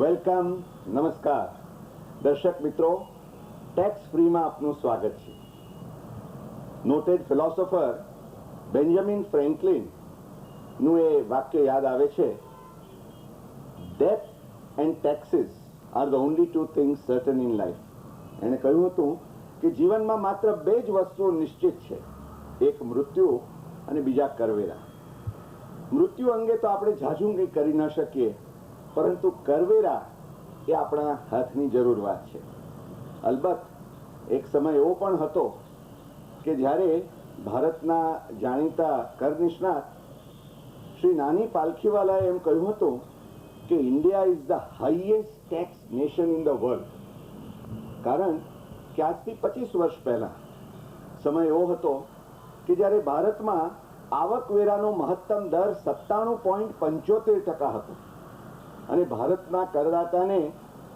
Welcome, નમસ્કાર દર્શક મિત્રો, ટેક્સ ફ્રીમાં આપનું સ્વાગત છે. નોટેડ ફિલોસોફર બેન્જામિન ફ્રેન્કલિનનું એ વાક્ય યાદ આવે છે, death and taxes are the only two things certain in life. એણે કહ્યું હતું કે જીવનમાં માત્ર બે જ વસ્તુઓ નિશ્ચિત છે, એક મૃત્યુ અને બીજા કરવેરા. મૃત્યુ અંગે તો આપણે ઝાઝું કંઈ કરી ન શકીએ, પરંતુ કરવેરા એ આપણા હાથની જરૂર વાત છે. અલબત્ત એક સમય એવો પણ હતો કે જ્યારે ભારતના જાણીતા કર નિષ્ણાત શ્રી નાની પાલખીવાલાએ એમ કહ્યું હતું કે India is the highest tax nation in the world. કારણ કે આજથી 25 વર્ષ પહેલાં સમય એવો હતો કે જ્યારે ભારતમાં આવકવેરાનો મહત્તમ દર 97.75% હતો અને ભારતના કરદાતાને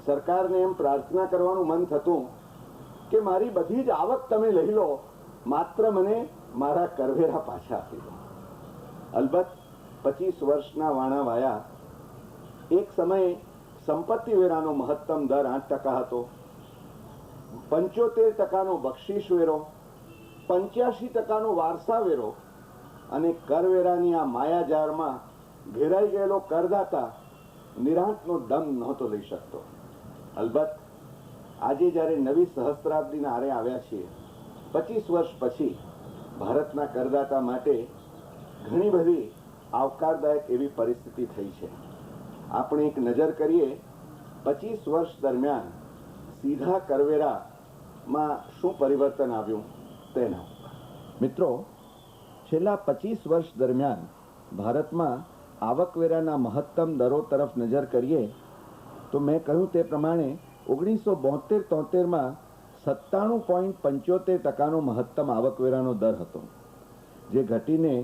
સરકારને એમ પ્રાર્થના કરવાનું મન થતું કે મારી બધી જ આવક તમે લઈ લો, માત્ર મને મારા કરવેરા પાછા આપી દો. અલબત્ત 25 વર્ષના વાણા વાયા. એક સમયે સંપત્તિ વેરાનો મહત્તમ દર 8% હતો, 75%નો બક્ષિસ વેરો, 85%નો વારસા વેરો અને કરવેરાની આ માયાજાળમાં ઘેરાઈ ગયેલો કરદાતા નિરાંતનો દમ નહોતો લઈ શકતો. અલબત્ત આજે જ્યારે નવી સહસ્ત્રાબ્દીના આરે આવ્યા છીએ, 25 વર્ષ પછી ભારતના કરદાતા માટે ઘણી બધી આવકારદાયક એવી પરિસ્થિતિ થઈ છે. આપણે એક નજર કરીએ 25 વર્ષ દરમિયાન સીધા કરવેરામાં શું પરિવર્તન આવ્યું તેના. મિત્રો, છેલ્લા 25 વર્ષ દરમિયાન ભારતમાં આવકવેરાના મહત્તમ દરો તરફ નજર કરીએ તો મેં કહ્યું તે પ્રમાણે 1972-73માં 97.75%નો મહત્તમ આવકવેરાનો દર હતો, જે ઘટીને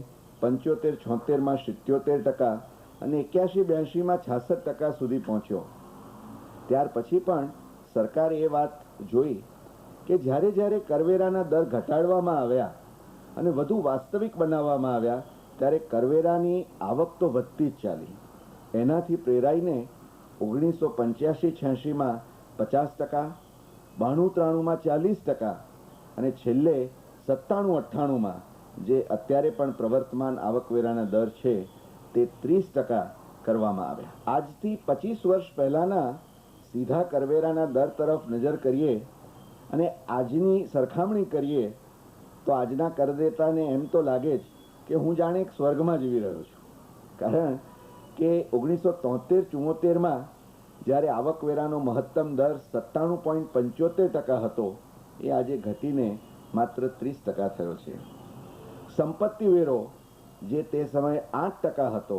75-76માં 77% અને 81-82માં 66% સુધી પહોંચ્યો. ત્યાર પછી પણ સરકારે એ વાત જોઈ કે જ્યારે જ્યારે કરવેરાના દર ઘટાડવામાં આવ્યા અને વધુ વાસ્તવિક બનાવવામાં આવ્યા, ત્યારે કરવેરાની આવક તો વધતી જ ચાલી. એનાથી પ્રેરાઈને 1985-86માં 50%, 92-93માં 40% અને છેલ્લે 97-98માં, જે અત્યારે પણ પ્રવર્તમાન આવકવેરાના દર છે, તે 30% કરવામાં આવ્યા. આજથી 25 વર્ષ પહેલાંના સીધા કરવેરાના દર તરફ નજર કરીએ અને આજની સરખામણી કરીએ તો આજના કરદેતાને એમ તો લાગે જ કે હું જાણે એક સ્વર્ગમાં જીવી રહ્યો છું. કારણ કે 1973-74માં જ્યારે આવકવેરાનો મહત્તમ દર 97.75% હતો, એ આજે ઘટીને માત્ર 30% થયો છે. સંપત્તિ વેરો જે તે સમયે 8% હતો,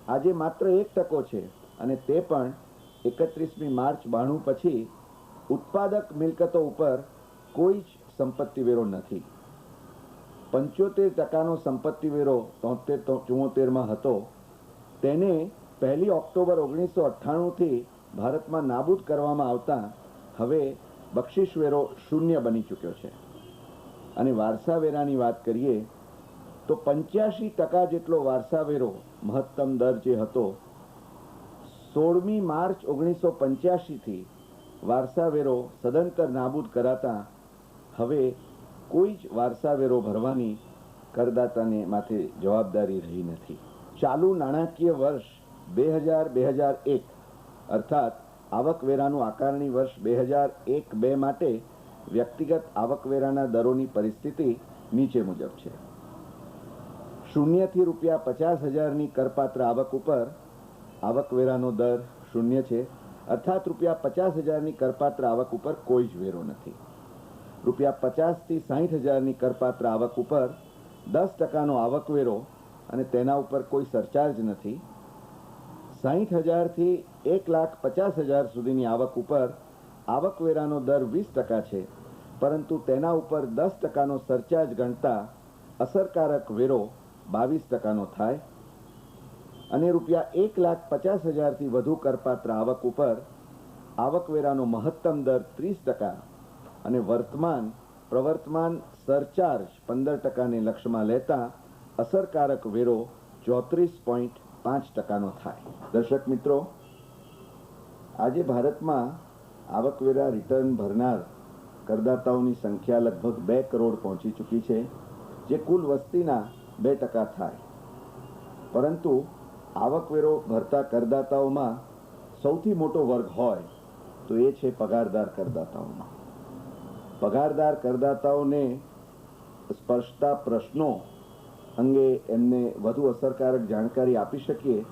આજે માત્ર 1% છે અને તે પણ 31મી માર્ચ 92 પછી ઉત્પાદક મિલકતો ઉપર કોઈ જ સંપત્તિ વેરો નથી. 75%નો સંપત્તિ વેરો 73-74માં હતો, તેને 1 ઓક્ટોબર 1998થી ભારતમાં નાબૂદ કરવામાં આવતા હવે બક્ષિસ વેરો 0 બની ચૂક્યો છે. અને વારસા વેરાની વાત કરીએ તો 85% જેટલો વારસા વેરો મહત્તમ દર જે હતો, 16મી માર્ચ 1985થી વારસા વેરો સદંતર નાબૂદ કરાતા હવે કોઈ જ વારસા વેરો ભરવાની કરદાતાને માથે જવાબદારી રહી નથી. ચાલુ નાણાકીય વર્ષ 2000-2001 અર્થાત આવકવેરાનું આકારણી વર્ષ 2001-2 માટે વ્યક્તિગત આવકવેરાના દરોની પરિસ્થિતિ નીચે મુજબ છે. 0થી ₹50,000ની કરપાત્ર આવક ઉપર આવકવેરાનો દર 0 છે, અર્થાત ₹50,000ની કરપાત્ર આવક ઉપર કોઈ જ વેરો નથી. ₹50,000થી 60,000ની કરપાત્ર આવક ઉપર 10%નો આવકવેરો અને તેના ઉપર કોઈ સરચાર્જ નથી. 60,000થી 1,50,000 સુધીની આવક ઉપર આવકવેરાનો દર 20% છે, પરંતુ તેના ઉપર 10%નો સરચાર્જ ગણતા અસરકારક વેરો 22%નો થાય. અને ₹1,50,000થી વધુ કરપાત્ર આવક ઉપર આવકવેરાનો મહત્તમ દર 30% અને પ્રવર્તમાન સરચાર્જ 15%ને લક્ષ્યમાં લેતા અસરકારક વેરો 34.5%નો થાય. દર્શક મિત્રો, આજે ભારતમાં આવકવેરા રિટર્ન ભરનાર કરદાતાઓની સંખ્યા લગભગ 2 કરોડ પહોંચી ચૂકી છે, જે કુલ વસ્તીના 2% થાય. પરંતુ આવકવેરો ભરતા કરદાતાઓમાં સૌથી મોટો વર્ગ હોય તો એ છે પગારદાર કરદાતાઓનો. પગારદાર કરદાતાઓને સ્પર્શતા પ્રશ્નો અંગે એમને વધુ અસરકારક જાણકારી આપી શકીએ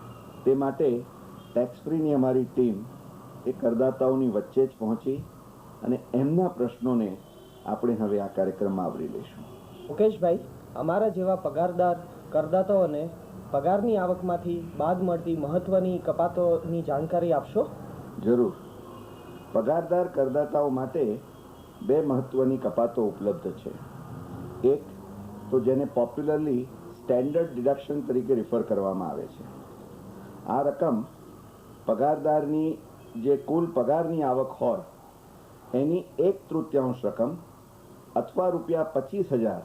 તે માટે ટેક્સ ફ્રીની અમારી ટીમ એ કરદાતાઓની વચ્ચે જ પહોંચી અને એમના પ્રશ્નોને આપણે હવે આ કાર્યક્રમમાં આવરી લઈશું. મુકેશભાઈ, અમારા જેવા પગારદાર કરદાતાઓને પગારની આવકમાંથી બાદ મળતી મહત્વની કપાતોની જાણકારી આપશો? જરૂર. પગારદાર કરદાતાઓ માટે 2 મહત્વની કપાતો ઉપલબ્ધ છે. એક તો જેને પોપ્યુલરલી સ્ટેન્ડર્ડ ડિડક્શન તરીકે રિફર કરવામાં આવે છે. આ રકમ પગારદારની જે કુલ પગારની આવક હોય એની 1/3 રકમ અથવા ₹25,000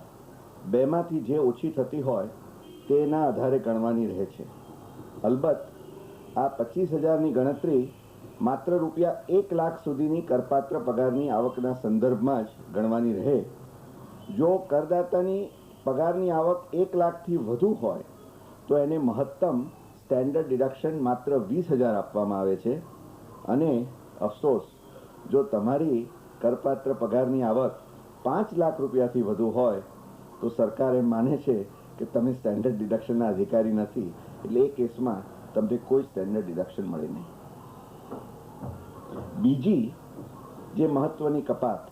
બેમાંથી જે ઓછી થતી હોય તેના આધારે ગણવાની રહે છે. અલબત્ત આ 25,000ની ગણતરી માત્ર ₹1 લાખ સુધીની કરપાત્ર પગારની આવકના સંદર્ભમાં જ ગણવાની રહે. જો કરદાતાની પગારની આવક 1 લાખથી વધુ હોય તો એને મહત્તમ સ્ટેન્ડર્ડ ડિડક્શન માત્ર 20,000 આપવામાં આવે છે. અને અફસોસ, જો તમારી કરપાત્ર પગારની આવક 5 લાખ રૂપિયાથી વધુ હોય તો સરકાર એમ માને છે કે તમે સ્ટેન્ડર્ડ ડિડક્શનના અધિકારી નથી, એટલે એ કેસમાં તમને કોઈ સ્ટેન્ડર્ડ ડિડક્શન મળે નહીં. બીજી જે મહત્વની કપાત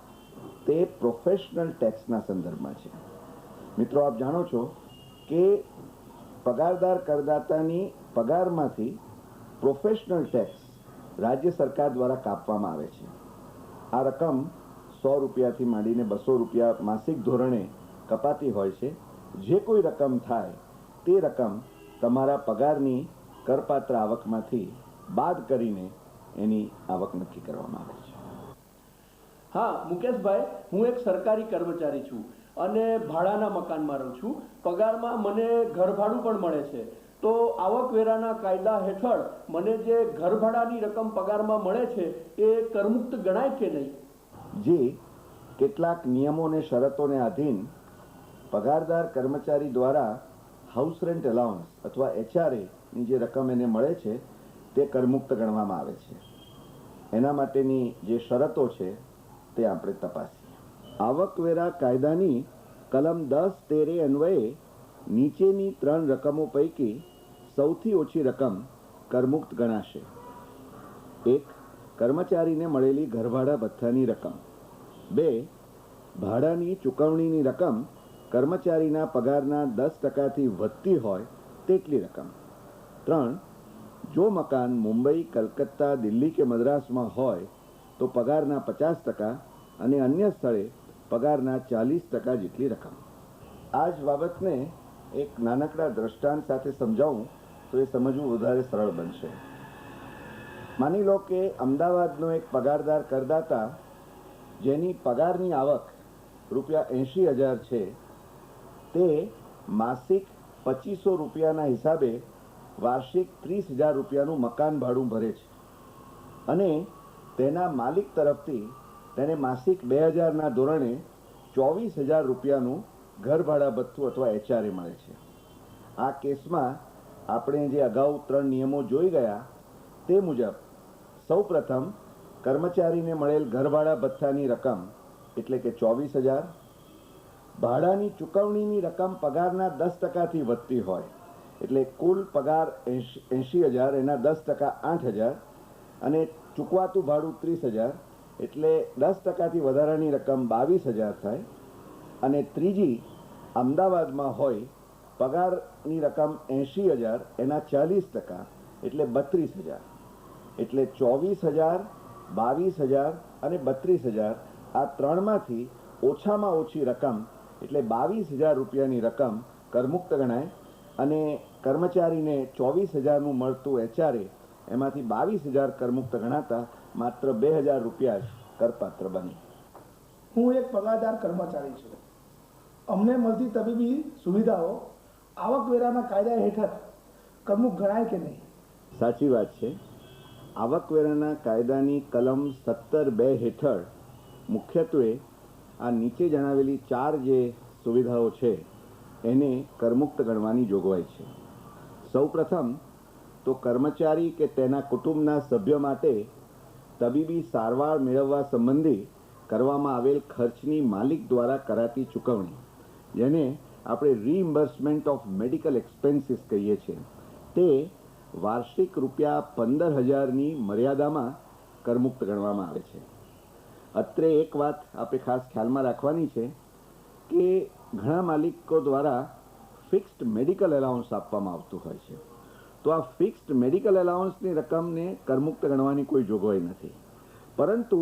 તે પ્રોફેશનલ ટેક્સના સંદર્ભમાં છે. મિત્રો, આપ જાણો છો કે પગારદાર કરદાતાની પગારમાંથી પ્રોફેશનલ ટેક્સ રાજ્ય સરકાર દ્વારા કાપવામાં આવે છે. આ રકમ ₹100થી માંડીને ₹200 માસિક ધોરણે કપાતી હોય છે. જે કોઈ રકમ થાય તે રકમ તમારા પગારની કરપાત્ર આવકમાંથી બાદ કરીને એની આવક નક્કી કરવામાં આવે છે. હા મુકેશભાઈ, હું એક સરકારી કર્મચારી છું અને ભાડાના મકાનમાં રહું છું. પગારમાં મને ઘરભાડું પણ મળે છે. તો આવકવેરાના કાયદા હેઠળ મને જે ઘરભાડાની રકમ પગારમાં મળે છે એ કરમુક્ત ગણાય કે નહીં? જે કેટલાક નિયમો અને શરતોને આધીન પગારદાર કર્મચારી દ્વારા હાઉસ રેન્ટ એલાઉન્સ અથવા HRA ની જે રકમ એને મળે છે તે કરમુક્ત ગણવામાં આવે છે. એના માટેની જે શરતો છે તે આપણે તપાસીએ. આવકવેરા કાયદાની કલમ 10(13) અન્વયે નીચેની 3 રકમો પૈકી સૌથી ઓછી રકમ કરમુક્ત ગણાશે. 1. કર્મચારીને મળેલી ઘરભાડા ભથ્થાની રકમ. 2. ભાડાની ચૂકવણીની રકમ કર્મચારીના પગારના 10%થી વધતી હોય તેટલી રકમ. 3. જો મકાન મુંબઈ, કલકત્તા, દિલ્હી કે મદ્રાસમાં હોય તો પગારના 50% અને અન્ય સ્થળે પગારના 40% જેટલી રકમ. આ જ બાબતને એક નાનકડા દ્રષ્ટાંત સાથે સમજાવું તો એ સમજવું વધારે સરળ બનશે. માની લો કે અમદાવાદનો એક પગારદાર કરદાતા જેની પગારની આવક ₹80,000 છે તે માસિક ₹2,500 હિસાબે વાર્ષિક ₹30,000 મકાન ભાડું ભરે છે અને તેના માલિક તરફથી તેને માસિક 2,000ના ધોરણે ₹24,000 ઘર ભાડા ભથ્થું અથવા HRA મળે છે. આ કેસમાં આપણે જે અગાઉ 3 નિયમો જોઈ ગયા તે મુજબ સૌપ્રથમ કર્મચારીને મળેલ ઘરભાડા ભથ્થાની રકમ એટલે કે 24,000, ભાડાની ચૂકવણીની રકમ પગારના 10%થી વધતી હોય એટલે કુલ પગાર 80,000, એના 10% 8,000 અને ચૂકવાતું ભાડું 30,000 એટલે 10%થી વધારાની રકમ 22,000 થાય. અને ત્રીજી અમદાવાદમાં હોય પગારની રકમ 80,000, એના 40% એટલે 32,000 એટલે 24,000, 22,000 અને 32,000 આ ત્રણમાંથી ઓછામાં ઓછી રકમ એટલે ₹22,000ની રકમ કરમુક્ત ગણાય અને કર્મચારીને 24,000નું મળતું HRA એમાંથી 22,000 કરમુક્ત ગણાતા માત્ર ₹2,000 જ કરપાત્ર બને. હું એક પગારદાર કર્મચારી છું. અમને મળતી તબીબી સુવિધાઓ આવકવેરાના કાયદા હેઠળ કરમુક્ત ગણાય કે નહીં? સાચી વાત છે. આવકવેરાના કાયદાની કલમ 17(2) હેઠળ મુખ્યત્વે આ નીચે જણાવેલી 4 જે સુવિધાઓ છે એને કરમુક્ત ગણવાની જોગવાઈ છે. સૌપ્રથમ તો કર્મચારી કે તેના કુટુંબના સભ્ય માટે તબીબી સારવાર મેળવવા સંબંધી કરવામાં આવેલ ખર્ચની માલિક દ્વારા કરાતી ચૂકવણી, જેને આપણે રીઇમ્બર્સમેન્ટ ઓફ મેડિકલ એક્સપેન્સીસ કહીએ છીએ, તે વાર્ષિક ₹15,000ની મર્યાદામાં કરમુક્ત ગણવામાં આવે છે. અત્રે એક વાત આપણે ખાસ ખ્યાલમાં રાખવાની છે કે ઘણા માલિકો દ્વારા ફિક્સ્ડ મેડિકલ એલાઉન્સ આપવામાં આવતું હોય છે. તો આ ફિક્સ્ડ મેડિકલ એલાઉન્સની રકમને કરમુક્ત ગણવાની કોઈ જોગવાઈ નથી, પરંતુ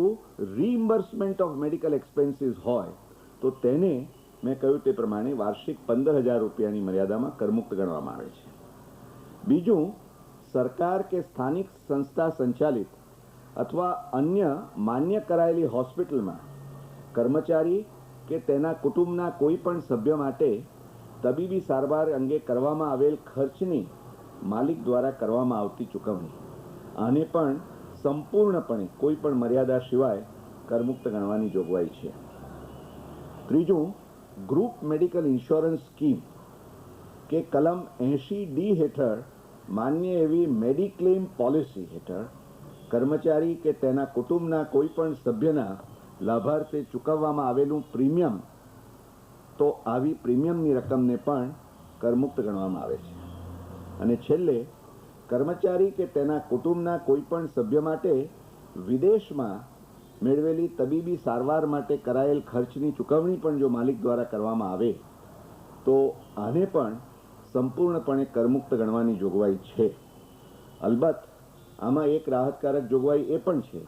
રીઇમ્બર્સમેન્ટ ઓફ મેડિકલ એક્સપેન્સીસ હોય તો તેને મેં કહ્યું તે પ્રમાણે વાર્ષિક ₹15,000ની મર્યાદામાં કરમુક્ત ગણવામાં આવે છે. બીજું, સરકાર કે સ્થાનિક સંસ્થા સંચાલિત અથવા અન્ય માન્ય કરાયેલી હોસ્પિટલમાં કર્મચારી કે તેના કુટુંબના કોઈ પણ સભ્ય માટે તબીબી સારવાર અંગે કરવામાં આવેલ ખર્ચની માલિક દ્વારા કરવામાં આવતી ચૂકવણી, આને પણ સંપૂર્ણપણે કોઈ પણ મર્યાદા સિવાય કરમુક્ત ગણવાની જોગવાઈ છે. ત્રીજું, ગ્રુપ મેડિકલ ઇન્સ્યોરન્સ સ્કીમ કે કલમ 80(d) હેઠળ માન્ય એવી મેડિક્લેમ પોલિસી હેઠળ કર્મચારી કે તેના કુટુંબના કોઈ પણ સભ્યના લાભાર્થે ચૂકવવામાં આવેલું પ્રીમિયમ, તો આવી પ્રીમિયમની રકમને પણ કરમુક્ત ગણવામાં આવે છે. અને છેલ્લે, કર્મચારી કે તેના કુટુંબના કોઈ પણ સભ્ય માટે વિદેશમાં મેળવેલી તબીબી સારવાર માટે કરાયેલ ખર્ચની ચૂકવણી પણ જો માલિક દ્વારા કરવામાં આવે તો આને પણ સંપૂર્ણપણે કરમુક્ત ગણવાની જોગવાઈ છે. અલબત્ત આમાં એક રાહતકારક જોગવાઈ એ પણ છે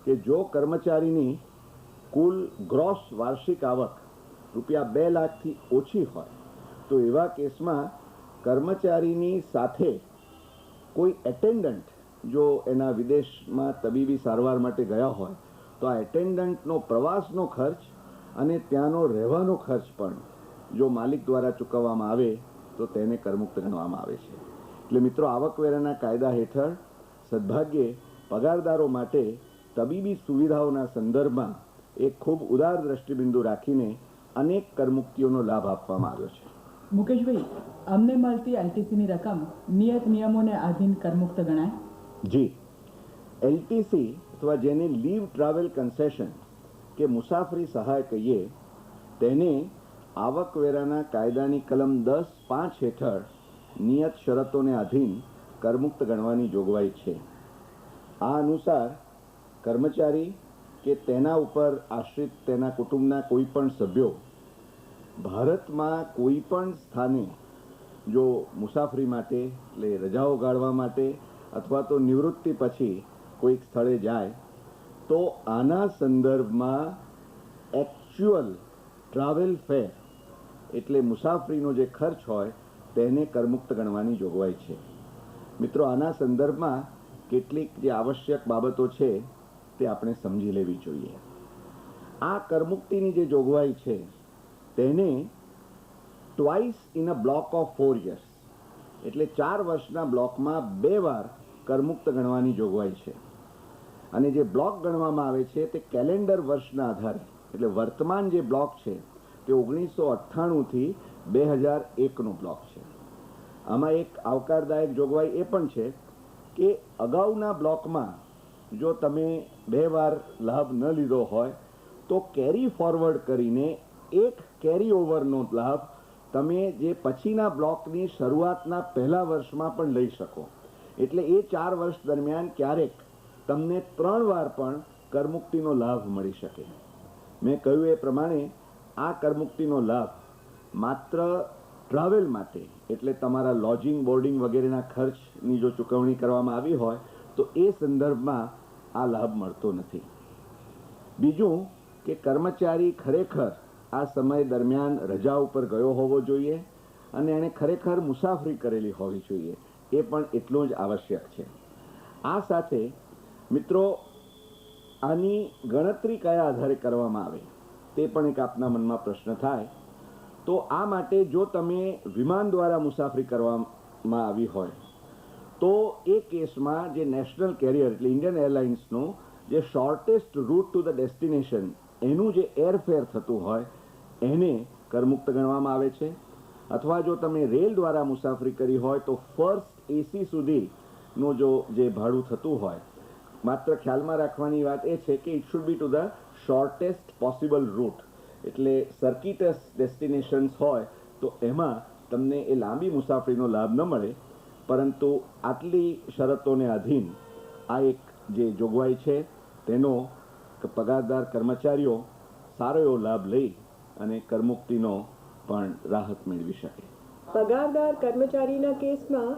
કે જો કર્મચારીની કુલ ગ્રોસ વાર્ષિક આવક ₹2 લાખથી ઓછી હોય તો એવા કેસમાં કર્મચારીની સાથે કોઈ એટેન્ડન્ટ જો એના વિદેશમાં તબીબી સારવાર માટે ગયા હોય તો આ એટેન્ડન્ટનો પ્રવાસનો ખર્ચ અને ત્યાંનો રહેવાનો ખર્ચ પણ જો માલિક દ્વારા ચૂકવવામાં આવે તો તેને કરમુક્ત ગણવામાં આવે છે. એટલે મિત્રો, આવકવેરાના કાયદા હેઠળ સદભાગ્યે પગારદારો માટે તબીબી સુવિધાઓના સંદર્ભમાં એક ખૂબ ઉદાર દ્રષ્ટિબિંદુ રાખીને અનેક કરમુક્તિઓનો લાભ આપવામાં આવ્યો છે. મુકેશભાઈ, અમને મળતી એલટીસીની રકમ નિયત નિયમોને આધીન કરમુક્ત ગણાય? જી, એલટીસી અથવા જેને લીવ ટ્રાવેલ કન્સેશન કે મુસાફરી સહાય કહીએ, તેને આવકવેરાના કાયદાની કલમ 10(5) હેઠળ નિયત શરતોને આધીન કરમુક્ત ગણવાની જોગવાઈ છે. આ અનુસાર કર્મચારી કે તેના ઉપર આશ્રિત તેના કુટુંબના કોઈ પણ સભ્યો ભારતમાં કોઈ પણ સ્થાને જો મુસાફરી માટે, એટલે રજાઓ ગાળવા માટે અથવા તો નિવૃત્તિ પછી કોઈક સ્થળે જાય તો આના સંદર્ભમાં એકચ્યુઅલ ટ્રાવેલ ફેર, એટલે મુસાફરીનો જે ખર્ચ હોય તેને કરમુક્ત ગણવાની જોગવાઈ છે. મિત્રો, આના સંદર્ભમાં કેટલીક જે આવશ્યક બાબતો છે તે આપણે સમજી લેવી જોઈએ. આ કરમુક્તિની જે જોગવાઈ છે તેને twice in a block of 4 years, એટલે 4 વર્ષના બ્લોકમાં 2 વાર કરમુક્ત ગણવાની જોગવાઈ છે. અને જે બ્લોક ગણવામાં આવે છે તે કેલેન્ડર વર્ષના આધારે, એટલે વર્તમાન જે બ્લોક છે તે 1998થી 2001નો બ્લોક છે. આમાં એક આવકારદાયક જોગવાઈ એ પણ છે કે અગાઉના બ્લોકમાં જો તમે 2 વાર લાભ ન લીધો હોય તો કેરી ફોરવર્ડ કરીને એક કેરી ઓવરનો લાભ તમે જે પછીના બ્લોકની શરૂઆતના પહેલા વર્ષમાં પણ લઈ શકો. એટલે એ 4 વર્ષ દરમિયાન ક્યારેક તમને 3 વાર પણ કરમુક્તિનો લાભ મળી શકે. મેં કહ્યું એ પ્રમાણે આ કરમુક્તિનો લાભ માત્ર ટ્રાવેલ માટે, એટલે તમારા લોજિંગ, બોર્ડિંગ વગેરેના ખર્ચની જો ચૂકવણી કરવામાં આવી હોય તો એ સંદર્ભમાં આ લાભ મળતો નથી. બીજું કે કર્મચારી ખરેખર આ સમય દરમિયાન રજા ઉપર ગયો હોવો જોઈએ અને એણે ખરેખર મુસાફરી કરેલી હોવી જોઈએ, એ પણ એટલું જ આવશ્યક છે. આ સાથે મિત્રો, આની ગણતરી કયા આધારે કરવામાં આવે તે પણ એક આપના મનમાં પ્રશ્ન થાય. તો આ માટે જો તમે વિમાન દ્વારા મુસાફરી કરવામાં આવી હોય તો એ કેસમાં જે નેશનલ કેરિયર એટલે ઇન્ડિયન એરલાઇન્સનો જે shortest root to the destination એનું જે એરફેર થતું હોય એને કરમુક્ત ગણવામાં આવે છે. અથવા જો તમે રેલ દ્વારા મુસાફરી કરી હોય તો ફર્સ્ટ એસી સુધીનું જે ભાડું થતું હોય, માત્ર ખ્યાલમાં રાખવાની વાત એ છે કે it should be to the shortest possible route. એટલે સર્કિટસ ડેસ્ટિનેશન્સ હોય તો એમાં તમને એ લાંબી મુસાફરીનો લાભ ન મળે, પરંતુ આટલી શરતોને આધીન આ એક જે જોગવાઈ છે તેનો પગારદાર કર્મચારીઓ સારો એવો લાભ લઈ અને કરમુક્તિનો પણ રાહત મેળવી શકે. પગારદાર કર્મચારીના કેસમાં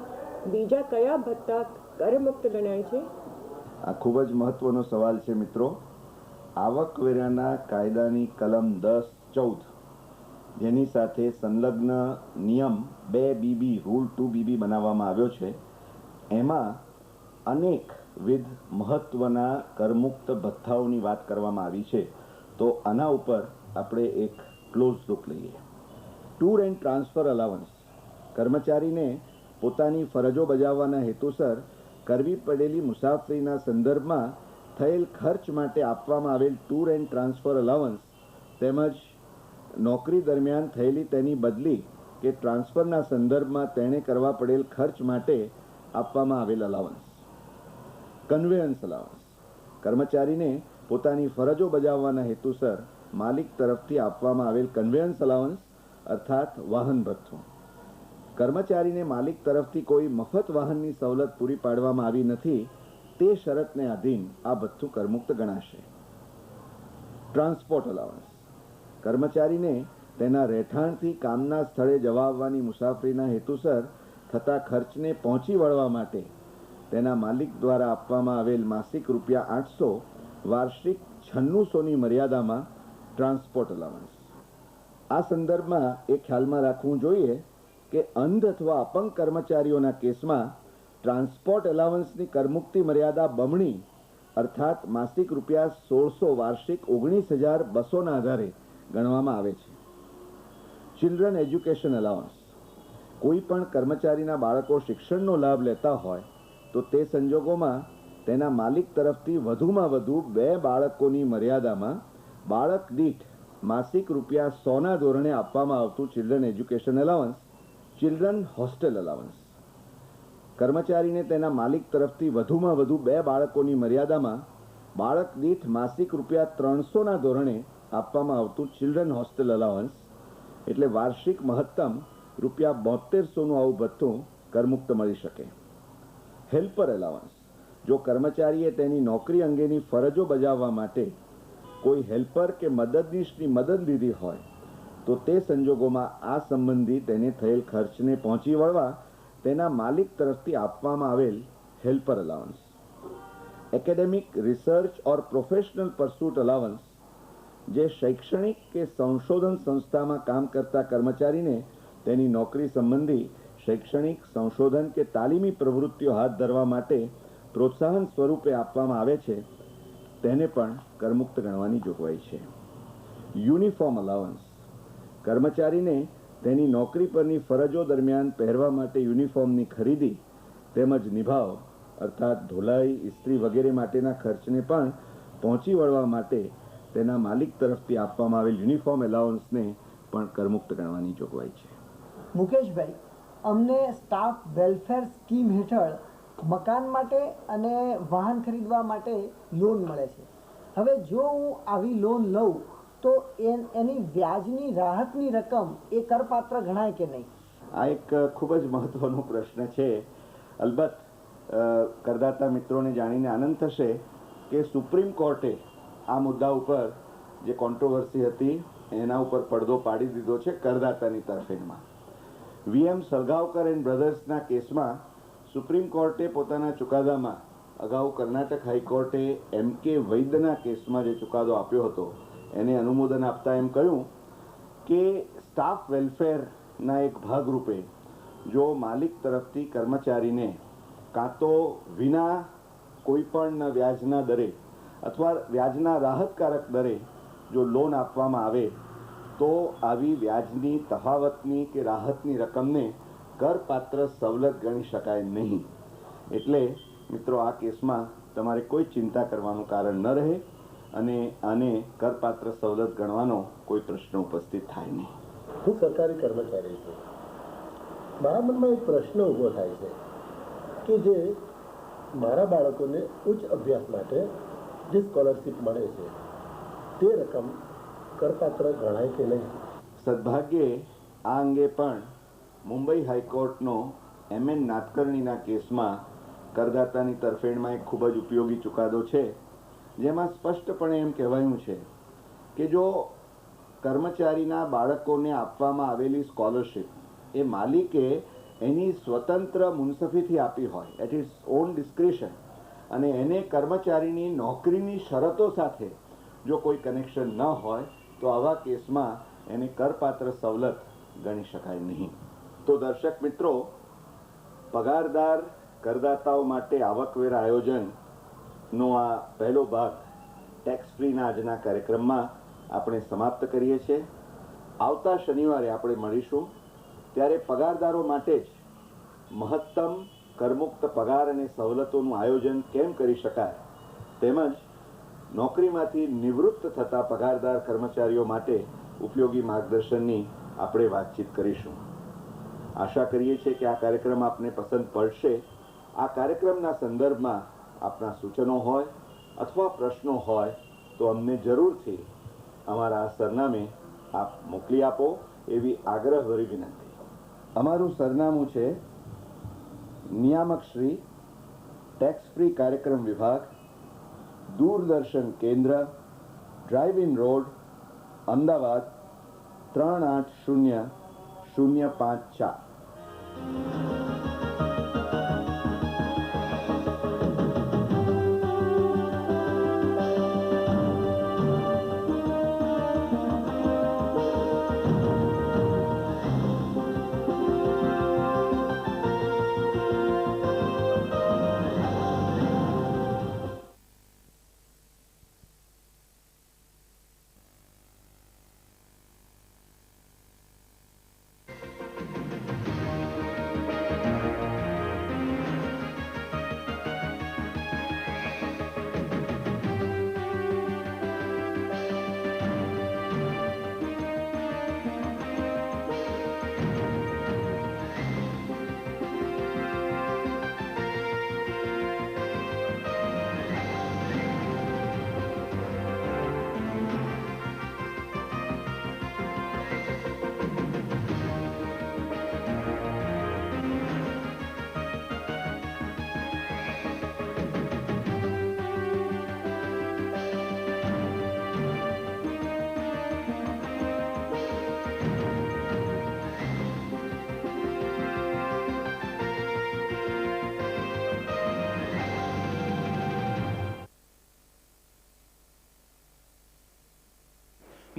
બીજા કયા ભત્તા કરમુક્ત ગણાય છે? આ ખૂબ જ મહત્વનો સવાલ છે મિત્રો. આવકવેરાના કાયદાની કલમ 10(14) જેની સાથે સંલગ્ન નિયમ 2BB રૂલ 2BB બનાવવામાં આવ્યો છે, એમાં અનેકવિધ મહત્વના કરમુક્ત ભથ્થાઓની વાત કરવામાં આવી છે. તો આના ઉપર આપણે એક ક્લોઝ લુક લઈએ. ટૂર એન્ડ ટ્રાન્સફર અલાવન્સ કર્મચારીને પોતાની ફરજો બજાવવાના હેતુસર કરવી પડેલી મુસાફરીના સંદર્ભમાં થયેલ ખર્ચ માટે આપવામાં આવેલ ટૂર એન્ડ ટ્રાન્સફર અલાવન્સ તેમજ નોકરી દરમિયાન થયેલી તેની બદલી કે ટ્રાન્સફરના સંદર્ભમાં તેણે કરવા પડેલ ખર્ચ માટે આપવામાં આવેલ અલાવન્સ. કન્વેયન્સ અલાવન્સ કર્મચારીને પોતાની ફરજો બજાવવાના હેતુસર માલિક તરફથી આપવામાં આવેલ કન્વેયન્સ અલાવન્સ અર્થાત વાહન ભથ્થું. કર્મચારીને માલિક તરફથી કોઈ મફત વાહનની સવલત પૂરી પાડવામાં આવી નથી તે શરતને આધીન આ ભથ્થું કરમુક્ત ગણાશે. ટ્રાન્સપોર્ટ અલાવન્સ કર્મચારીને તેના રહેઠાણથી કામના સ્થળે જવા આવવાની મુસાફરીના હેતુસર થતા ખર્ચને પહોંચી વળવા માટે તેના માલિક દ્વારા આપવામાં આવેલ માસિક ₹800 વાર્ષિક 9600ની મર્યાદામાં ટ્રાન્સપોર્ટ અલાવન્સ. આ સંદર્ભમાં એ ખ્યાલમાં રાખવું જોઈએ કે અંધ અથવા અપંગ કર્મચારીઓના કેસમાં ટ્રાન્સપોર્ટ એલાવન્સની કરમુક્તિ મર્યાદા બમણી અર્થાત માસિક ₹1600 વાર્ષિક 19200ના આધારે ગણવામાં આવે છે. ચિલ્ડ્રન એજ્યુકેશન અલાવન્સ કોઈ પણ કર્મચારીના બાળકો શિક્ષણનો લાભ લેતા હોય તો તે સંજોગોમાં તેના માલિક તરફથી વધુમાં વધુ 2 બાળકોની મર્યાદામાં બાળક દીઠ માસિક ₹100ના ધોરણે આપવામાં આવતું ચિલ્ડ્રન એજ્યુકેશન અલાવન્સ ચિલ્ડ્રન હોસ્ટેલ અલાવન્સ. કર્મચારીને તેના માલિક તરફથી વધુમાં વધુ 2 બાળકોની મર્યાદામાં બાળક દીઠ માસિક ₹300ના ધોરણે આપવામાં આવતું ચિલ્ડ્રન હોસ્ટેલ અલાવન્સ એટલે વાર્ષિક મહત્તમ ₹7200નું આવું ભથ્થું કરમુક્ત મળી શકે. હેલ્પર એલાવન્સ જો કર્મચારીએ તેની નોકરી અંગેની ફરજો બજાવવા માટે કોઈ હેલ્પર કે મદદનીશની મદદ લીધી હોય તો તે સંજોગોમાં આ સંબંધી તેને થયેલ ખર્ચને પહોંચી વળવા તેના માલિક તરફથી આપવામાં આવેલ હેલ્પર અલાવન્સ. એકેડેમિક રિસર્ચ ઓર પ્રોફેશનલ પરસ્યુટ અલાવન્સ જે શૈક્ષણિક કે સંશોધન સંસ્થામાં કામ કરતા કર્મચારીને તેની નોકરી સંબંધી શૈક્ષણિક સંશોધન કે તાલીમી પ્રવૃત્તિઓ હાથ ધરવા માટે પ્રોત્સાહન સ્વરૂપે આપવામાં આવે છે તેને પણ કરમુક્ત ગણવાની જોગવાઈ છે. યુનિફોર્મ અલાવન્સ કર્મચારીને તેની નોકરી પરની ફરજો દરમિયાન પહેરવા માટે યુનિફોર્મની ખરીદી તેમજ નિભાવ અર્થાત ધોલાઈ, ઇસ્ત્રી વગેરે માટેના ખર્ચને પણ પહોંચી વળવા માટે તેના માલિક તરફથી આપવામાં આવેલ યુનિફોર્મ એલાવન્સને પણ કરમુક્ત ગણવાની જોગવાઈ છે. મુકેશભાઈ, અમને સ્ટાફ વેલફેર સ્કીમ હેઠળ મકાન માટે અને વાહન ખરીદવા માટે લોન મળે છે. હવે જો હું આવી લોન લઉં તો એની વ્યાજની રાહતની રકમ એ કરપાત્ર ગણાય કે નહીં? આ એક ખૂબ જ મહત્વનો પ્રશ્ન છે. અલબત્ત કરદાતા મિત્રોને જાણીને આનંદ થશે કે સુપ્રીમ કોર્ટે આ મુદ્દા ઉપર જે કોન્ટ્રોવર્સી હતી એના ઉપર પડદો પાડી દીધો છે કરદાતાની તરફેણમાં. VM સલગાવકર એન્ડ બ્રધર્સના કેસમાં સુપ્રીમ કોર્ટે પોતાના ચુકાદામાં અગાઉ કર્ણાટક હાઈકોર્ટે MK વૈદ્યના કેસમાં જે ચુકાદો આપ્યો હતો એને અનુમોદન આપતા એમ કહ્યું કે સ્ટાફ વેલફેરના એક ભાગરૂપે જો માલિક તરફથી કર્મચારીને કાં તો વિના કોઈ પણ વ્યાજના દરે અથવા વ્યાજના રાહતકારક દરે જો લોન આપવામાં આવે તો આવી વ્યાજની તફાવતની કે રાહતની રકમને કરપાત્ર સવલત ગણી શકાય નહીં. એટલે મિત્રો આ કેસમાં તમારે કોઈ ચિંતા કરવાનું કારણ ન રહે અને આને કરપાત્ર સવલત ગણવાનો કોઈ પ્રશ્ન ઉપસ્થિત થાય નહીં. હું સરકારી કર્મચારી છું. મારા મનમાં એક પ્રશ્ન ઊભો થાય છે કે જે મારા બાળકોને ઉચ્ચ અભ્યાસ માટે જે સ્કોલરશીપ મળે છે તે રકમ કરપાત્ર ગણાય કે નહીં? સદભાગ્યે આ અંગે પણ મુંબઈ હાઈકોર્ટનો એમ.એન. નાતકર્ણીના કેસમાં કરદાતાની તરફેણમાં એક ખૂબ જ ઉપયોગી ચુકાદો છે, જેમાં સ્પષ્ટપણે એમ કહેવાયું છે કે જો કર્મચારીના બાળકોને આપવામાં આવેલી સ્કોલરશીપ એ માલિકે એની સ્વતંત્ર મુનસફીથી આપી હોય, એટ ઇટ્સ ઓન ડિસ્ક્રિશન, અને એને કર્મચારીની નોકરીની શરતો સાથે જો કોઈ કનેક્શન ન હોય તો આવા કેસમાં એને કરપાત્ર સવલત ગણી શકાય નહીં. તો દર્શક મિત્રો, પગારદાર કરદાતાઓ માટે આવકવેરા આયોજનનો આ પહેલો ભાગ ટેક્સ ફ્રીના આજના કાર્યક્રમમાં આપણે સમાપ્ત કરીએ છીએ. આવતા શનિવારે આપણે મળીશું, ત્યારે પગારદારો માટે જ મહત્તમ કરમુક્ત પગાર અને સવલતોનું આયોજન કેમ કરી શકાય, તેમજ નોકરીમાંથી નિવૃત્ત થતા પગારદાર કર્મચારીઓ માટે ઉપયોગી માર્ગદર્શનની આપણે વાતચીત કરીશું. આશા કરીએ છીએ કે આ કાર્યક્રમ આપને પસંદ પડશે. આ કાર્યક્રમના સંદર્ભમાં આપના સૂચનો હોય અથવા પ્રશ્નો હોય તો અમને જરૂરથી અમારા આ સરનામે આપ મોકલી આપો એવી આગ્રહભરી વિનંતી. અમારું સરનામું છે નિયામક શ્રી, ટેક્સ ફ્રી કાર્યક્રમ વિભાગ, દૂરદર્શન કેન્દ્ર, drive in road, Ahmedabad 380054.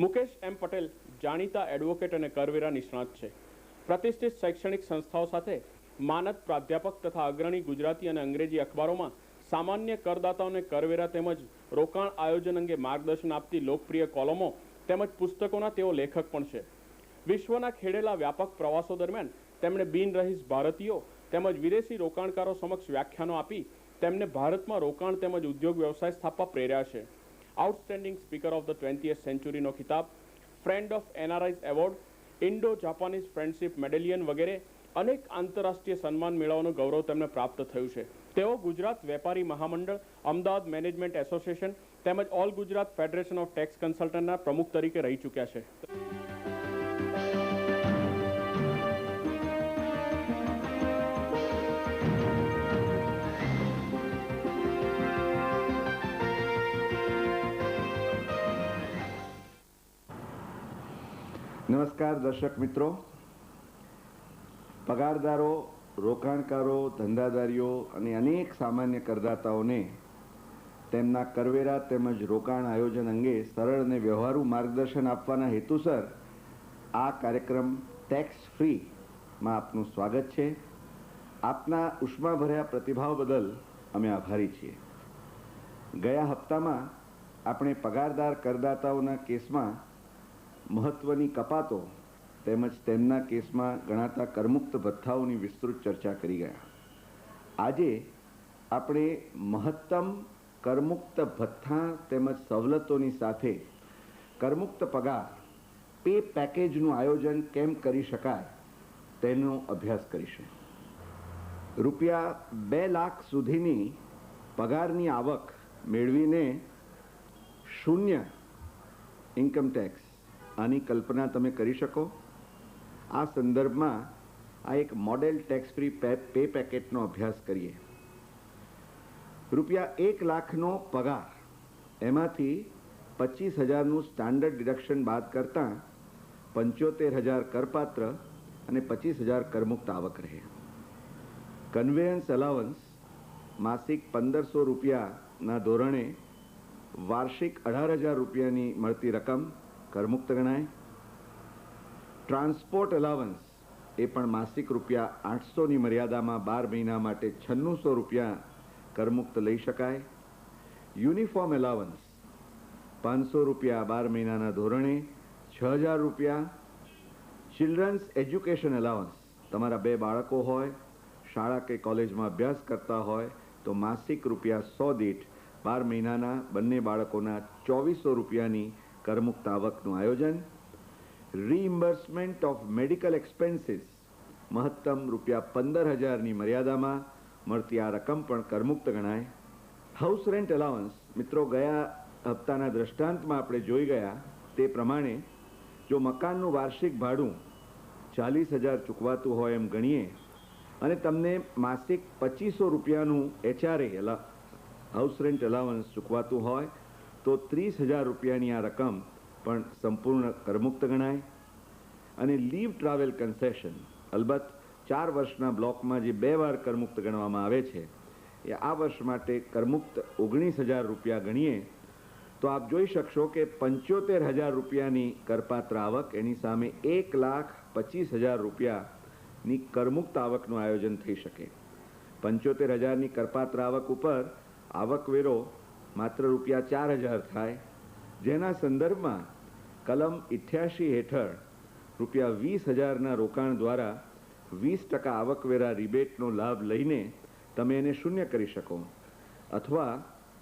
Mukesh M Patel જાણીતા એડવોકેટ અને કરવેરા નિષ્ણાત છે. પ્રતિષ્ઠિત શૈક્ષણિક સંસ્થાઓ સાથે માનદ પ્રાધ્યાપક તથા અગ્રણી ગુજરાતી અને અંગ્રેજી અખબારોમાં સામાન્ય કરદાતાઓને કરવેરા તેમજ રોકાણ આયોજન અંગે માર્ગદર્શન આપતી લોકપ્રિય કોલમો તેમજ પુસ્તકોના તેઓ લેખક પણ છે. વિશ્વના ખેડેલા વ્યાપક પ્રવાસો દરમિયાન તેમણે બિનરહીશ ભારતીયો તેમજ વિદેશી રોકાણકારો સમક્ષ વ્યાખ્યાનો આપી તેમને ભારતમાં રોકાણ તેમજ ઉદ્યોગ વ્યવસાય સ્થાપવા પ્રેર્યા છે. Outstanding speaker of the 20th સેન્ચુરીનો ખિતાબ, friend of NRIs award, Indo Japanese friendship medallion વગેરે અનેક આંતરરાષ્ટ્રીય સન્માન મેળવવાનું ગૌરવ તેમને પ્રાપ્ત થયું છે. તેઓ ગુજરાત વેપારી મહામંડળ, અમદાવાદ મેનેજમેન્ટ એસોસિએશન તેમજ all Gujarat federation of tax કન્સલ્ટન્ટના પ્રમુખ તરીકે રહી ચૂક્યા છે. નમસ્કાર દર્શક મિત્રો. પગારદારો, રોકાણકારો, ધંધાદારીઓ અને અનેક સામાન્ય કરદાતાઓને તેમના કરવેરા તેમજ રોકાણ આયોજન અંગે સરળ અને વ્યવહારુ માર્ગદર્શન આપવાના હેતુસર આ કાર્યક્રમ ટેક્સ ફ્રીમાં આપનું સ્વાગત છે. આપના ઉષ્માભર્યા પ્રતિભાવ બદલ અમે આભારી છીએ. ગયા હપ્તામાં આપણે પગારદાર કરદાતાઓના કેસમાં મહત્વની કપાતો તેમજ તેમના કેસમાં ગણાતા કરમુક્ત ભથ્થાઓની વિસ્તૃત ચર્ચા કરી ગયા. આજે આપણે મહત્તમ કરમુક્ત ભથ્થા તેમજ સવલતોની સાથે કરમુક્ત પગાર પે પેકેજનું આયોજન કેમ કરી શકાય તેનો અભ્યાસ કરીશું. રૂપિયા 2 લાખ સુધીની પગારની આવક મેળવીને શૂન્ય ઇન્કમ ટેક્સ આની કલ્પના તમે કરી શકો. આ સંદર્ભમાં આ એક મોડેલ ટેક્સ ફ્રી પે પેકેટનો અભ્યાસ કરીએ. રૂપિયા 1 લાખનો પગાર, એમાંથી 25,000નું સ્ટાન્ડર્ડ ડિડક્શન બાદ કરતાં 75,000 કરપાત્ર અને 25,000 કરમુક્ત આવક રહે. કન્વેયન્સ અલાવન્સ માસિક 1,500 રૂપિયાના ધોરણે વાર્ષિક 18,000 રૂપિયાની મળતી રકમ કરમુક્ત ગણાય. ટ્રાન્સપોર્ટ અલાવન્સ એ પણ માસિક રૂપિયા 800ની મર્યાદામાં 12 મહિના માટે 9600 રૂપિયા કરમુક્ત લઈ શકાય. યુનિફોર્મ એલાવન્સ 500 રૂપિયા 12 મહિનાના ધોરણે 6,000 રૂપિયા. ચિલ્ડ્રન્સ એજ્યુકેશન એલાવન્સ, તમારા 2 બાળકો હોય, શાળા કે કોલેજમાં અભ્યાસ કરતા હોય તો માસિક રૂપિયા 100 દીઠ 12 મહિનાના બંને બાળકોના 2400 રૂપિયાની કરમુક્ત આવકનું આયોજન. રીઇમ્બર્સમેન્ટ ઓફ મેડિકલ એક્સપેન્સીસ, મહત્તમ રૂપિયા 15,000ની મર્યાદામાં મળતી આ રકમ પણ કરમુક્ત ગણાય. હાઉસ રેન્ટ એલાવન્સ, મિત્રો ગયા હપ્તાના દ્રષ્ટાંતમાં આપણે જોઈ ગયા તે પ્રમાણે જો મકાનનું વાર્ષિક ભાડું 40,000 ચૂકવાતું હોય એમ ગણીએ અને તમને માસિક 2500 રૂપિયાનું HRA હાઉસ રેન્ટ એલાવન્સ ચૂકવાતું હોય તો 30,000 રૂપિયાની આ રકમ પણ સંપૂર્ણ કરમુક્ત ગણાય. અને લીવ ટ્રાવેલ કન્સેશન, અલબત્ત 4 વર્ષના બ્લોકમાં જે 2 વાર કરમુક્ત ગણવામાં આવે છે એ આ વર્ષ માટે કરમુક્ત 19,000 રૂપિયા ગણીએ તો આપ જોઈ શકશો કે 75,000 રૂપિયાની કરપાત્ર આવક, એની સામે 1,25,000 રૂપિયાની કરમુક્ત આવકનું આયોજન થઈ શકે. 75,000ની કરપાત્ર આવક ઉપર આવકવેરો માત્ર રૂપિયા 4,000 થાય, જેના સંદર્ભમાં કલમ 88 હેઠળ રૂપિયા 20,000ના રોકાણ દ્વારા 20% આવકવેરા રિબેટનો લાભ લઈને તમે એને શૂન્ય કરી શકો. અથવા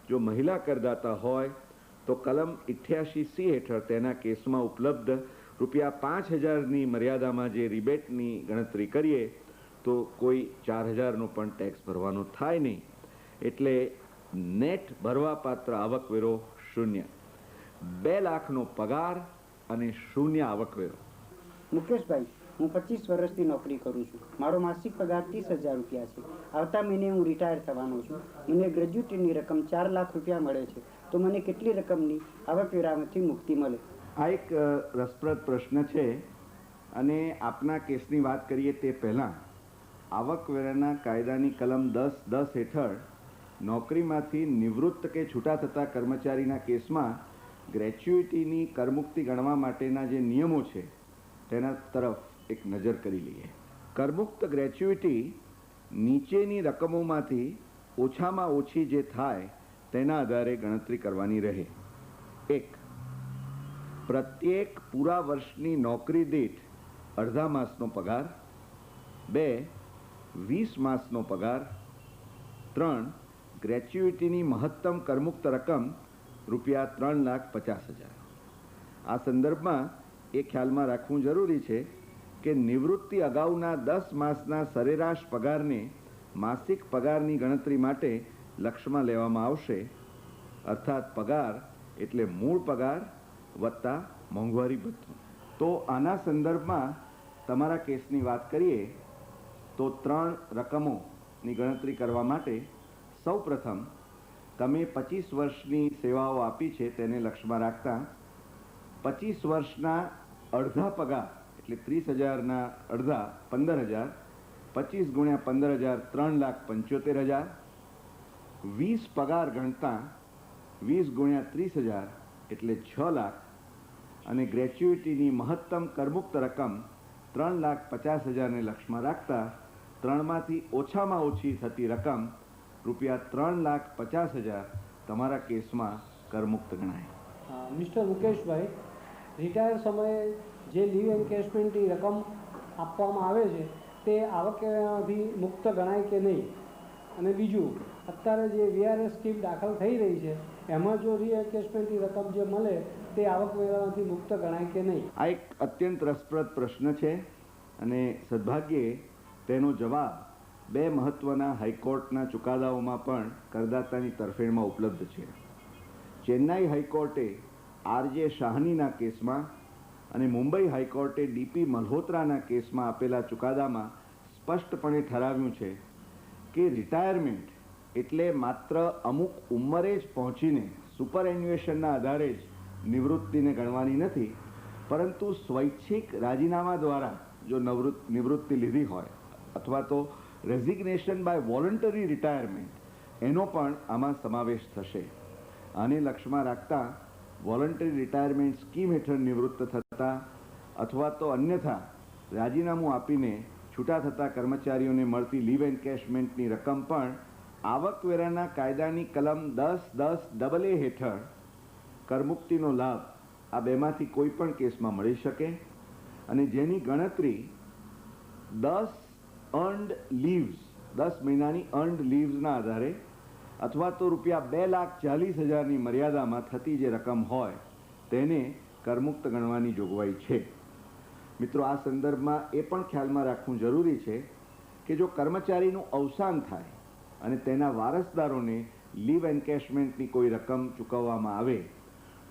જો મહિલા કરદાતા હોય તો કલમ 88C હેઠળ તેના કેસમાં ઉપલબ્ધ રૂપિયા 5,000ની મર્યાદામાં જે રિબેટની ગણતરી કરીએ તો કોઈ 4,000નો પણ ટેક્સ ભરવાનો થાય નહીં. એટલે નેટ ભરવાપાત્ર આવકવેરો શૂન્ય. 2 લાખનો પગાર અને શૂન્ય આવકવેરો. મુકેશભાઈ, હું 25 વર્ષથી નોકરી કરું છું. મારો માસિક પગાર 30,000 રૂપિયા છે. આવતા મહિને હું રિટાયર થવાનો છું. મને ગ્રેજ્યુટીની રકમ 4 લાખ રૂપિયા મળે છે, તો મને કેટલી રકમની આવકવેરામાંથી મુક્તિ મળે? આ એક રસપ્રદ પ્રશ્ન છે અને આપના કેસની વાત કરીએ તે પહેલાં આવકવેરાના કાયદાની કલમ 10(10) હેઠળ નોકરીમાંથી નિવૃત્ત કે છૂટા થતા કર્મચારીના કેસમાં ગ્રેચ્યુઇટીની કરમુક્તિ ગણવા માટેના જે નિયમો છે તેના તરફ એક નજર કરી લઈએ. કરમુક્ત ગ્રેચ્યુઇટી નીચેની રકમોમાંથી ઓછામાં ઓછી જે થાય તેના આધારે ગણતરી કરવાની રહે. 1. પ્રત્યેક પૂરા વર્ષની નોકરી દીઠ અડધા માસનો પગાર. 2. 20 માસનો પગાર. 3. ગ્રેચ્યુઇટીની મહત્તમ કરમુક્ત રકમ રૂપિયા 3,50,000. આ સંદર્ભમાં એ ખ્યાલમાં રાખવું જરૂરી છે કે નિવૃત્તિ અગાઉના 10 માસના સરેરાશ પગારને માસિક પગારની ગણતરી માટે લક્ષમાં લેવામાં આવશે. અર્થાત પગાર એટલે મૂળ પગાર વત્તા મોંઘવારી ભથ્થું. તો આના સંદર્ભમાં તમારા કેસની વાત કરીએ તો 3 રકમોની ગણતરી કરવા માટે સૌપ્રથમ તમે 25 વર્ષની સેવાઓ આપી છે તેને લક્ષમાં રાખતા 25 વર્ષના અડધા પગાર એટલે 30,000ના અડધા 15,000, 25 ગુણ્યા 15,000 3,75,000, 20 પગાર ગણતા 20 ગુણ્યા 30,000 એટલે 6 લાખ અને ગ્રેચ્યુઇટીની મહત્તમ કરમુક્ત રકમ 3,50,000ને લક્ષમાં રાખતા 3માંથી ઓછામાં ઓછી થતી રકમ રૂપિયા 3,50,000 તમારા કેસમાં કરમુક્ત ગણાય. મિસ્ટર મુકેશભાઈ, રિટાયર સમયે જે લીવ એન્કેશમેન્ટની રકમ આપવામાં આવે છે તે આવકવેરામાંથી મુક્ત ગણાય કે નહીં? અને બીજું અત્યારે જે વીઆરએસ સ્કીમ દાખલ થઈ રહી છે એમાં જો રીએન્કેશમેન્ટની રકમ જે મળે તે આવકવેરામાંથી મુક્ત ગણાય કે નહીં? આ એક અત્યંત રસપ્રદ પ્રશ્ન છે અને સદભાગ્યે તેનો જવાબ બે મહત્વના હાઈકોર્ટના ચુકાદાઓમાં પણ કરદાતાની તરફેણમાં ઉપલબ્ધ છે. ચેન્નાઈ હાઈકોર્ટે આરજે શાહનીના કેસમાં અને મુંબઈ હાઈકોર્ટે ડીપી મલ્હોત્રાના કેસમાં આપેલા ચુકાદામાં સ્પષ્ટપણે ઠરાવ્યું છે કે રિટાયરમેન્ટ એટલે માત્ર અમુક ઉંમરે જ પહોંચીને સુપર એન્યુએશનના આધારે જ નિવૃત્તિને ગણવાની નથી, પરંતુ સ્વૈચ્છિક રાજીનામા દ્વારા જો નિવૃત્તિ લીધી હોય અથવા તો રેઝિગ્નેશન બાય વોલન્ટરી રિટાયરમેન્ટ એનો પણ આમાં સમાવેશ થશે. આને લક્ષ્યમાં રાખતા વોલન્ટરી રિટાયરમેન્ટ સ્કીમ હેઠળ નિવૃત્ત થતા અથવા તો અન્યથા રાજીનામું આપીને છૂટા થતા કર્મચારીઓને મળતી લીવ એન્કેશમેન્ટની રકમ પણ આવકવેરાના કાયદાની કલમ 10(10) હેઠળ કરમુક્તિનો લાભ આ બેમાંથી કોઈ પણ કેસમાં મળી શકે અને જેની ગણતરી 10 અર્ન્ડ લીવ્સ 10 મહિનાની અર્ન્ડ લીવ્સના આધારે અથવા તો ₹2,40,000ની મર્યાદામાં થતી જે રકમ હોય તેને કરમુક્ત ગણવાની જોગવાઈ છે. મિત્રો, આ સંદર્ભમાં એ પણ ખ્યાલમાં રાખવું જરૂરી છે કે જો કર્મચારીનું અવસાન થાય અને તેના વારસદારોને લીવ એન્કેશમેન્ટની કોઈ રકમ ચૂકવવામાં આવે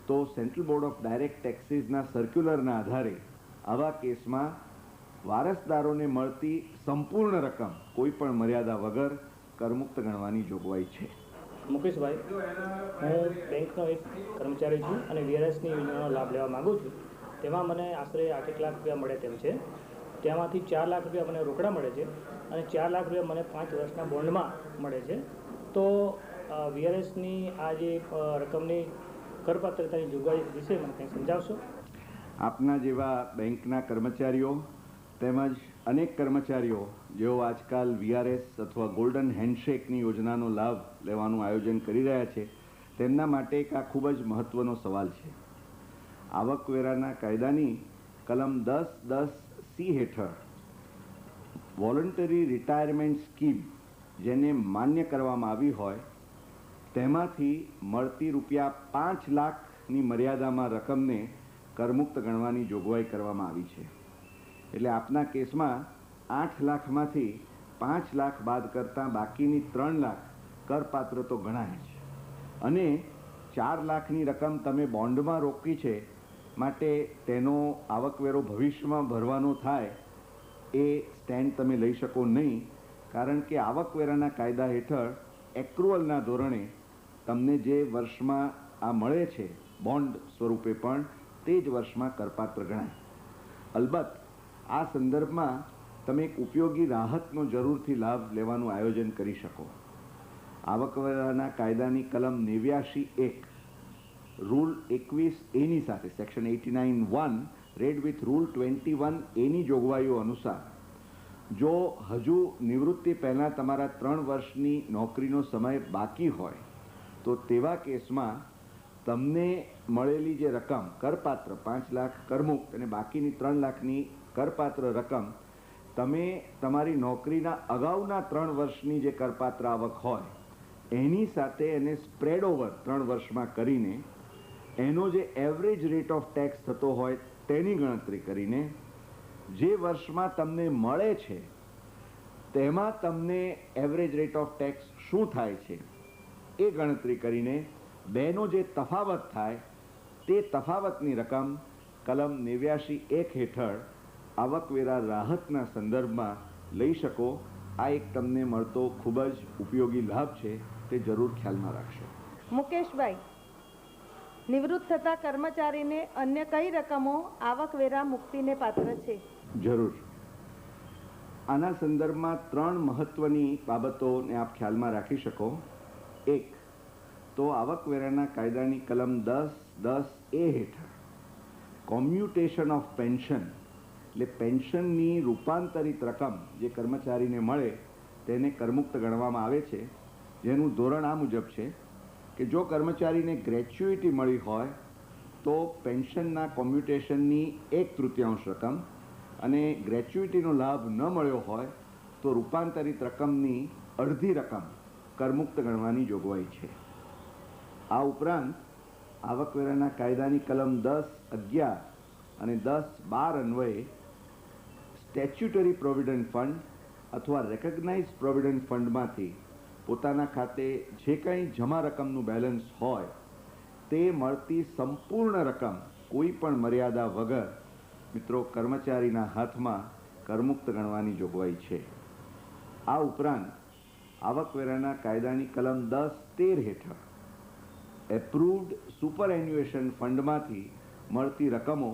તો સેન્ટ્રલ બોર્ડ ઓફ ડાયરેક્ટ ટેક્સીસના સર્ક્યુલરના આધારે આવા કેસમાં વારસદારોને મળતી સંપૂર્ણ રકમ કોઈ પણ મર્યાદા વગર કરમુક્ત ગણવાની જોગવાઈ છે. મુકેશભાઈ, હું બેંકનો એક કર્મચારી છું અને વીઆરએસની યોજનાનો લાભ લેવા માગું છું. તેમાં મને આશરે 8 લાખ રૂપિયા મળે તેમ છે. તેમાંથી 4 લાખ રૂપિયા મને રોકડા મળે છે અને 4 લાખ રૂપિયા મને 5 વર્ષના બોન્ડમાં મળે છે. તો વીઆરએસની આ જે રકમની કરપાત્રતાની જોગવાઈ વિશે મને કંઈ સમજાવશો? આપના જેવા બેંકના કર્મચારીઓ તેમજ અનેક કર્મચારીઓ જેઓ આજકાલ વીઆરએસ અથવા ગોલ્ડન હેન્ડશેકની યોજનાનો લાભ લેવાનું આયોજન કરી રહ્યા છે તેમના માટે એક આ ખૂબ જ મહત્ત્વનો સવાલ છે. આવકવેરાના કાયદાની કલમ 10(10) હેઠળ વોલન્ટરી રિટાયરમેન્ટ સ્કીમ જેને માન્ય કરવામાં આવી હોય તેમાંથી મળતી ₹5 લાખની મર્યાદામાં રકમને કરમુક્ત ગણવાની જોગવાઈ કરવામાં આવી છે. એટલે આપના કેસમાં 8 લાખમાંથી 5 લાખ બાદ કરતાં બાકીની 3 લાખ કરપાત્ર તો ગણાય છે અને 4 લાખની રકમ તમે બોન્ડમાં રોકી છે માટે તેનો આવકવેરો ભવિષ્યમાં ભરવાનો થાય એ સ્ટેન્ડ તમે લઈ શકો નહીં, કારણ કે આવકવેરાના કાયદા હેઠળ એક્રુઅલના ધોરણે તમને જે વર્ષમાં આ મળે છે બોન્ડ સ્વરૂપે પણ તે જ વર્ષમાં કરપાત્ર ગણાય. અલબત્ત આ સંદર્ભમાં તમે એક ઉપયોગી રાહતનો જરૂરથી લાભ લેવાનું આયોજન કરી શકો. આવકવેરાના કાયદાની કલમ 89(1) રૂલ 21(a) સાથે section 89(1) red with rule 21(a) જોગવાઈઓ અનુસાર જો હજુ નિવૃત્તિ પહેલાં તમારા 3 વર્ષની નોકરીનો સમય બાકી હોય તો તેવા કેસમાં તમને મળેલી જે રકમ કરપાત્ર 5 લાખ કરમુક્ત અને બાકીની 3 લાખની કરપાત્ર રકમ તમે તમારી નોકરીના અગાઉના 3 વર્ષની જે કરપાત્ર આવક હોય એની સાથે એને સ્પ્રેડ ઓવર 3 વર્ષમાં કરીને એનો જે એવરેજ રેટ ઓફ ટેક્સ થતો હોય તેની ગણતરી કરીને જે વર્ષમાં તમને મળે છે તેમાં તમને એવરેજ રેટ ઓફ ટેક્સ શું થાય છે એ ગણતરી કરીને બેનો જે તફાવત થાય તે તફાવતની રકમ કલમ 89(1) હેઠળ આવકવેરા રાહતના સંદર્ભમાં લઈ શકો. આ એક તમને મળતો ખૂબ જ ઉપયોગી લાભ છે, તે જરૂર ખ્યાલમાં રાખશો. મુકેશભાઈ, નિવૃત્ત થતા કર્મચારીને અન્ય કઈ રકમો આવકવેરા મુક્તિને પાત્ર છે? જરૂર. આના સંદર્ભમાં 3 મહત્વની બાબતોને આપ ખ્યાલમાં રાખી શકો. એક તો આવકવેરાના કાયદાની કલમ 10(10) હેઠળ કોમ્યુટેશન ઓફ પેન્શન એટલે પેન્શનની રૂપાંતરિત રકમ જે કર્મચારીને મળે તેને કરમુક્ત ગણવામાં આવે છે, જેનું ધોરણ આ મુજબ છે કે જો કર્મચારીને ગ્રેચ્યુઇટી મળી હોય તો પેન્શનના કોમ્યુટેશનની 1/3 રકમ અને ગ્રેચ્યુઇટીનો લાભ ન મળ્યો હોય તો રૂપાંતરિત રકમની અડધી રકમ કરમુક્ત ગણવાની જોગવાઈ છે. આ ઉપરાંત આવકવેરાના કાયદાની કલમ 10, 11 અને 10, 12 અન્વયે સ્ટેચ્યુટરી પ્રોવિડન્ટ ફંડ અથવા રેકગ્નાઇઝ પ્રોવિડન્ટ ફંડમાંથી પોતાના ખાતે જે કંઈ જમા રકમનું બેલેન્સ હોય તે મળતી સંપૂર્ણ રકમ કોઈ પણ મર્યાદા વગર મિત્રો કર્મચારીના હાથમાં કરમુક્ત ગણવાની જોગવાઈ છે. આ ઉપરાંત આવકવેરાના કાયદાની કલમ 10, 13 હેઠળ એપ્રુવડ સુપર એન્યુએશન ફંડમાંથી મળતી રકમો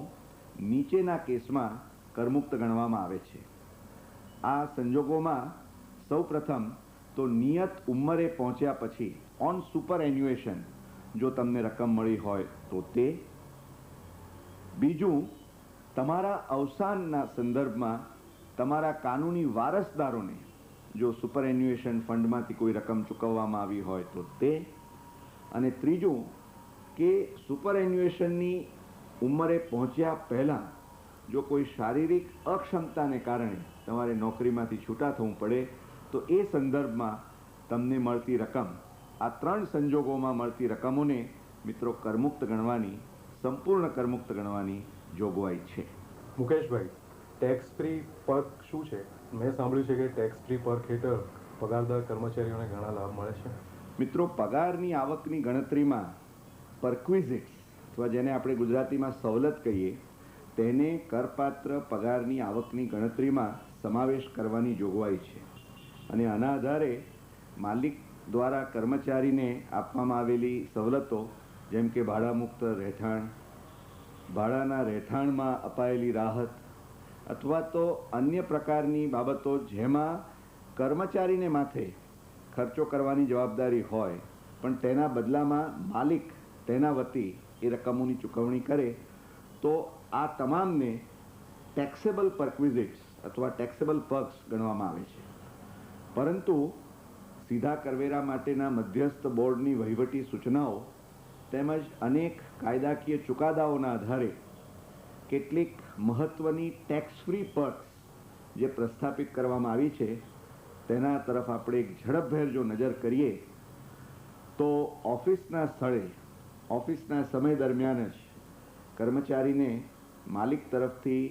નીચેના કેસમાં કરમુક્ત ગણવામાં આવે છે. આ સંજોગોમાં સૌપ્રથમ તો નિયત ઉંમરે પહોંચ્યા પછી ઓન સુપર એન્યુએશન જો તમને રકમ મળી હોય તો તે. બીજું, તમારા અવસાનના સંદર્ભમાં તમારા કાનૂની વારસદારોને જો સુપર એન્યુએશન ફંડમાંથી કોઈ રકમ ચૂકવવામાં આવી હોય તો તે. અને ત્રીજું કે સુપર એન્યુએશનની ઉંમરે પહોંચ્યા પહેલાં જો કોઈ શારીરિક અક્ષમતાને કારણે તમારે નોકરીમાંથી છૂટા થવું પડે તો એ સંદર્ભમાં તમને મળતી રકમ, આ 3 સંજોગોમાં મળતી રકમોને મિત્રો કરમુક્ત ગણવાની, સંપૂર્ણ કરમુક્ત ગણવાની જોગવાઈ છે. મુકેશભાઈ, ટેક્સ ફ્રી પર્ક શું છે? મેં સાંભળ્યું છે કે ટેક્સ ફ્રી પર્ક હેઠળ પગારદાર કર્મચારીઓને ઘણા લાભ મળે છે. મિત્રો, પગારની આવકની ગણતરીમાં પરક્વિઝિટ્સ અથવા જેને આપણે ગુજરાતીમાં સવલત કહીએ તેને કરપાત્ર પગારની આવકની ગણતરીમાં સમાવેશ કરવાની જોગવાઈ છે. અને આના આધારે માલિક દ્વારા કર્મચારીને આપવામાં આવેલી સવલતો જેમ કે ભાડામુક્ત રહેઠાણ, ભાડાના રહેઠાણમાં અપાયેલી રાહત અથવા તો અન્ય પ્રકારની બાબતો જેમાં કર્મચારીને માથે ખર્ચો કરવાની જવાબદારી હોય પણ તેના બદલામાં માલિક તેના વતી એ રકમોની ચૂકવણી કરે તો આ તમામને ટેક્સેબલ પરક્વિઝિટ્સ અથવા ટેક્સેબલ પર્ક્સ ગણવામાં આવે છે. પરંતુ સીધા કરવેરા માટેના મધ્યસ્થ બોર્ડની વહીવટી સૂચનાઓ તેમજ અનેક કાયદાકીય ચુકાદાઓના આધારે કેટલીક મહત્ત્વની ટેક્સ ફ્રી પર્ક્સ જે પ્રસ્થાપિત કરવામાં આવી છે તેના તરફ આપણે એક ઝડપભેર જો નજર કરીએ તો ઓફિસના સ્થળે ઓફિસના સમય દરમિયાન જ કર્મચારીને માલિક તરફથી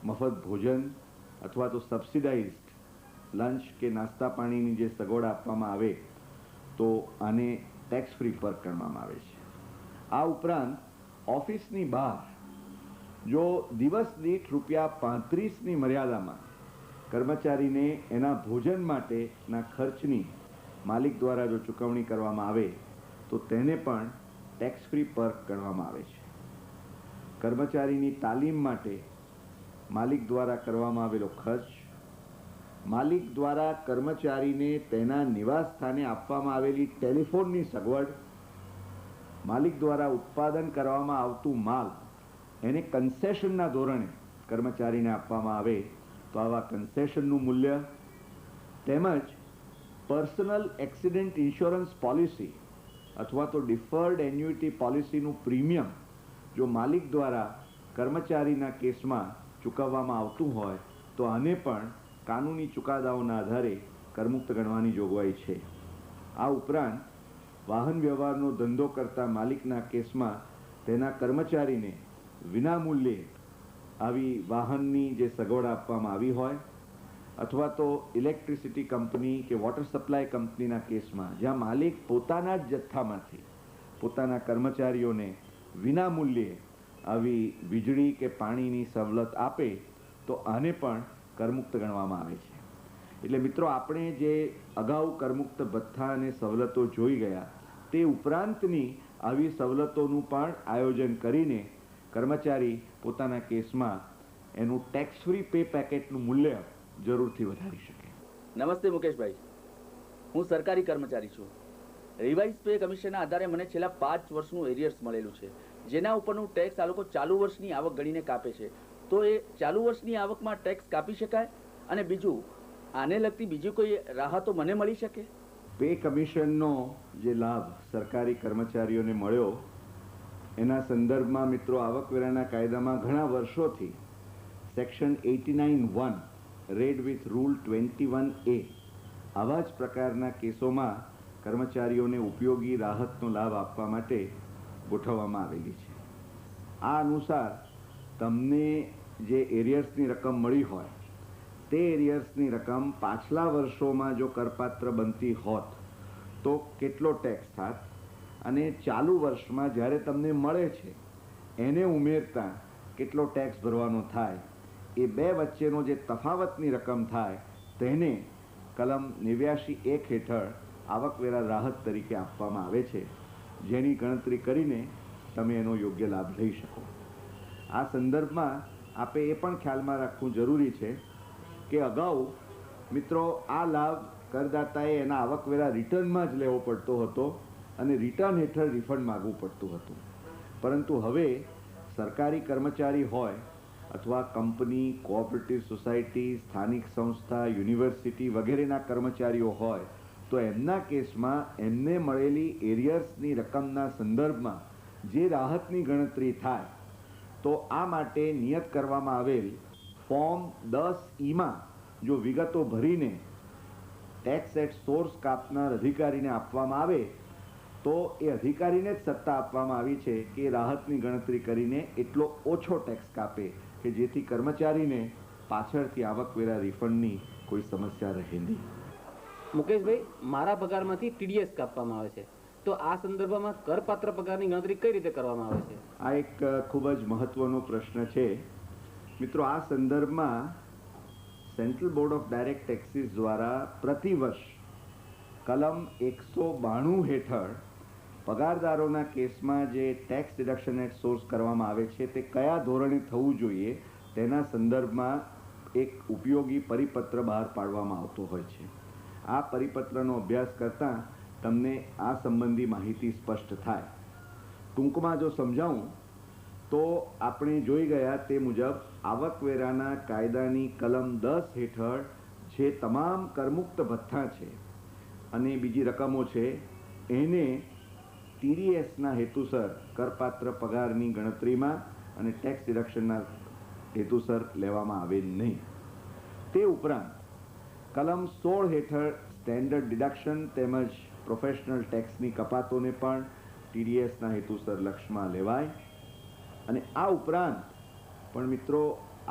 મફત ભોજન અથવા તો સબસિડાઇઝ્ડ લંચ કે નાસ્તા પાણીની જે સગવડ આપવામાં આવે તો આને ટેક્સ ફ્રી પર્ક ગણવામાં આવે છે. આ ઉપરાંત ઓફિસની બહાર જો દિવસ દીઠ ₹35ની મર્યાદામાં કર્મચારીને એના ભોજન માટેના ખર્ચની માલિક દ્વારા જો ચૂકવણી કરવામાં આવે તો તેને પણ ટેક્સ ફ્રી પર્ક ગણવામાં આવે છે. કર્મચારીની તાલીમ માટે માલિક દ્વારા કરવામાં આવેલો ખર્ચ, માલિક દ્વારા કર્મચારીને તેના નિવાસ સ્થાને આપવામાં આવેલી ટેલિફોનની સગવડ, માલિક દ્વારા ઉત્પાદન કરવામાં આવતું માલ એને કન્સેશનના ધોરણે કર્મચારીને આપવામાં આવે તો આવા કન્સેશનનું મૂલ્ય તેમજ પર્સનલ એક્સિડન્ટ ઇન્સ્યોરન્સ પોલિસી અથવા તો ડિફર્ડ એન્યુઇટી પોલિસીનું પ્રીમિયમ જો માલિક દ્વારા કર્મચારીના કેસમાં ચૂકવવામાં આવતું હોય તો આને પણ કાનૂની ચુકાદાઓના આધારે કરમુક્ત ગણવાની જોગવાઈ છે. આ ઉપરાંત વાહન વ્યવહારનો ધંધો કરતા માલિકના કેસમાં તેના કર્મચારીને વિનામૂલ્યે આવી વાહનની જે સગવડ આપવામાં આવી હોય અથવા તો ઇલેક્ટ્રિસિટી કંપની કે વોટર સપ્લાય કંપનીના કેસમાં જ્યાં માલિક પોતાના જ જથ્થામાંથી પોતાના કર્મચારીઓને વિનામૂલ્યે આવી વીજળી કે પાણીની સવલત આપે તો આને પણ કરમુક્ત ગણવામાં આવે છે. એટલે મિત્રો, આપણે જે અગાઉ કરમુક્ત ભથ્થા અને સવલતો જોઈ ગયા તે ઉપરાંતની આવી સવલતોનું પણ આયોજન કરીને કર્મચારી પોતાના કેસમાં એનું ટેક્સ ફ્રી પે પેકેટનું મૂલ્ય જરૂરથી વધારી શકે. નમસ્તે મુકેશભાઈ, હું સરકારી કર્મચારી છું. રિવાઇઝ પે કમિશનના આધારે મને છેલ્લા 5 વર્ષનું એરિયર્સ મળેલું છે, જેના ઉપરનું ટેક્સ આ લોકો ચાલુ વર્ષની આવક ગણીને કાપે છે. તો એ ચાલુ વર્ષની આવકમાં ટેક્સ કાપી શકાય? અને બીજું, આને લગતી બીજી કોઈ રાહતો મને મળી શકે? પે કમિશનનો જે લાભ સરકારી કર્મચારીઓને મળ્યો એના સંદર્ભમાં મિત્રો આવકવેરાના કાયદામાં ઘણા વર્ષોથી section 89(1) red with rule 21A આવા જ પ્રકારના કેસોમાં કર્મચારીઓને ઉપયોગી રાહતનો લાભ આપવા માટે ગોઠવવામાં આવેલી છે. આ અનુસાર તમને જે એરિયર્સની રકમ મળી હોય તે એરિયર્સની રકમ પાછલા વર્ષોમાં જો કરપાત્ર બનતી હોત તો કેટલો ટેક્સ થાત અને ચાલુ વર્ષમાં જ્યારે તમને મળે છે એને ઉમેરતા કેટલો ટેક્સ ભરવાનો થાય, એ બે વચ્ચેનો જે તફાવતની રકમ થાય તેને કલમ 89(1) હેઠળ આવકવેરા રાહત તરીકે આપવામાં આવે છે, જેની ગણતરી કરીને તમે એનો યોગ્ય લાભ લઈ શકો. આ સંદર્ભમાં આપે એ પણ ખ્યાલમાં રાખવું જરૂરી છે કે અગાઉ મિત્રો આ લાભ કરદાતાએ એના આવકવેરા રિટર્નમાં જ લેવો પડતો હતો અને રિટર્ન હેઠળ રિફંડ માગવું પડતું હતું. પરંતુ હવે સરકારી કર્મચારી હોય અથવા કંપની, કોઓપરેટિવ સોસાયટી, સ્થાનિક સંસ્થા, યુનિવર્સિટી વગેરેના કર્મચારીઓ હોય તો એમના કેસમાં એમને મળેલી એરિયર્સની રકમના સંદર્ભમાં જે રાહતની ગણતરી થાય તો આ માટે નિયત કરવામાં આવેલ ફોર્મ 10(E)માં જો વિગતો ભરીને ટેક્સ એટ સોર્સ કાપનાર અધિકારીને આપવામાં આવે તો એ અધિકારીને જ સત્તા આપવામાં આવી છે કે રાહતની ગણતરી કરીને એટલો ઓછો ટેક્સ કાપે કે જેથી કર્મચારીને પાછળથી આવકવેરા રિફંડની કોઈ સમસ્યા રહે નહીં. મુકેશભાઈ, મારા પગારમાંથી TDS કાપવામાં આવે છે, તો આ સંદર્ભમાં કરપાત્ર પગારની ગણતરી કઈ રીતે કરવામાં આવે છે? આ એક ખૂબ જ મહત્વનો પ્રશ્ન છે મિત્રો. આ સંદર્ભમાં central board of direct taxes દ્વારા પ્રતિવર્ષ કલમ 192 હેઠળ પગારદારોના કેસમાં જે ટેક્સ ડિડક્શન એટ સોર્સ કરવામાં આવે છે તે કયા ધોરણે થવું જોઈએ તેના સંદર્ભમાં એક ઉપયોગી પરિપત્ર બહાર પાડવામાં આવતો હોય છે. આ પરિપત્રનો અભ્યાસ કરતાં તમને આ સંબંધી માહિતી સ્પષ્ટ થાય. ટૂંકમાં જો સમજાવું તો આપણે જોઈ ગયા તે મુજબ આવકવેરાના કાયદાની કલમ 10 હેઠળ જે તમામ કરમુક્ત ભથ્થા છે અને બીજી રકમો છે એને TDSના હેતુસર કરપાત્ર પગારની ગણતરીમાં અને ટેક્સ ડિડક્શનના હેતુસર લેવામાં આવે નહીં. તે ઉપરાંત કલમ 16 હેઠળ સ્ટેન્ડર્ડ ડિડક્શન તેમજ પ્રોફેશનલ ટેક્સની કપાતોને પણ TDSના હેતુસર લક્ષમાં લેવાય. અને આ ઉપરાંત પણ મિત્રો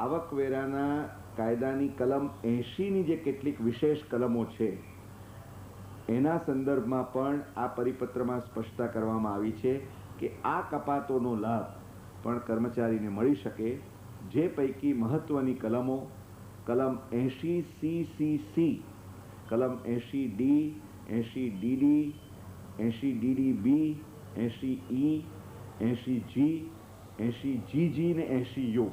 આવકવેરાના કાયદાની કલમ 80ની જે કેટલીક વિશેષ કલમો છે એના સંદર્ભમાં પણ આ પરિપત્રમાં સ્પષ્ટતા કરવામાં આવી છે કે આ કપાતોનો લાભ પણ કર્મચારીને મળી શકે. જે પૈકી મહત્વની કલમો કલમ 80CCC, કલમ 80D, 80DD, 80DDB, 80E, 80G, 80GG ને 80U.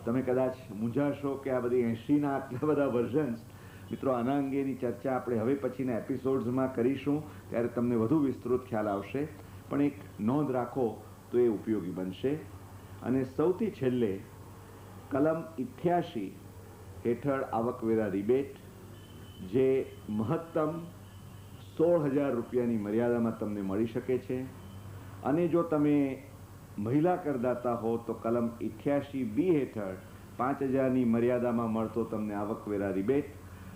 તમે કદાચ મૂંઝાશો કે આ બધી 80ના આટલા બધા વર્ઝન્સ. મિત્રો, આના અંગેની ચર્ચા આપણે હવે પછીના એપિસોડ્સમાં કરીશું, ત્યારે તમને વધુ વિસ્તૃત ખ્યાલ આવશે. પણ એક નોંધ રાખો તો એ ઉપયોગી બનશે. અને સૌથી છેલ્લે કલમ 88 હેઠળ આવકવેરા રિબેટ જે મહત્તમ 16,000 રૂપિયાની મર્યાદામાં તમને મળી શકે છે. અને જો તમે મહિલા કરદાતા હો તો કલમ 88B હેઠળ 5,000ની મર્યાદામાં મળતો તમને આવકવેરા રિબેટ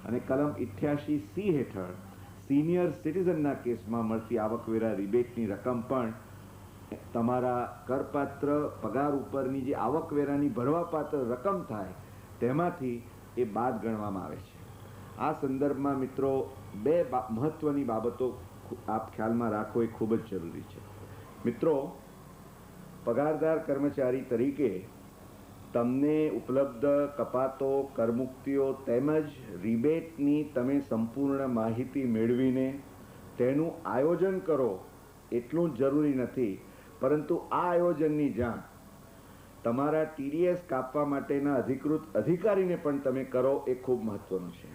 અને કલમ 88C હેઠળ સિનિયર સિટીઝનના કેસમાં મળતી આવકવેરા રિબેટની રકમ પણ તમારા કરપાત્ર પગાર ઉપરની જે આવકવેરાની ભરવાપાત્ર રકમ થાય તેમાંથી એ બાદ ગણવામાં આવે છે. આ સંદર્ભમાં મિત્રો બે મહત્વની બાબતો આપ ખ્યાલમાં રાખો એ ખૂબ જ જરૂરી છે. મિત્રો, પગારદાર કર્મચારી તરીકે તમને ઉપલબ્ધ કપાતો, કરમુક્તિઓ તેમજ રિબેટની તમે સંપૂર્ણ માહિતી મેળવીને તેનું આયોજન કરો એટલું જ જરૂરી નથી, પરંતુ આ આયોજનની જાણ તમારા TDS કાપવા માટેના અધિકૃત અધિકારીને પણ તમે કરો એ ખૂબ મહત્વનું છે.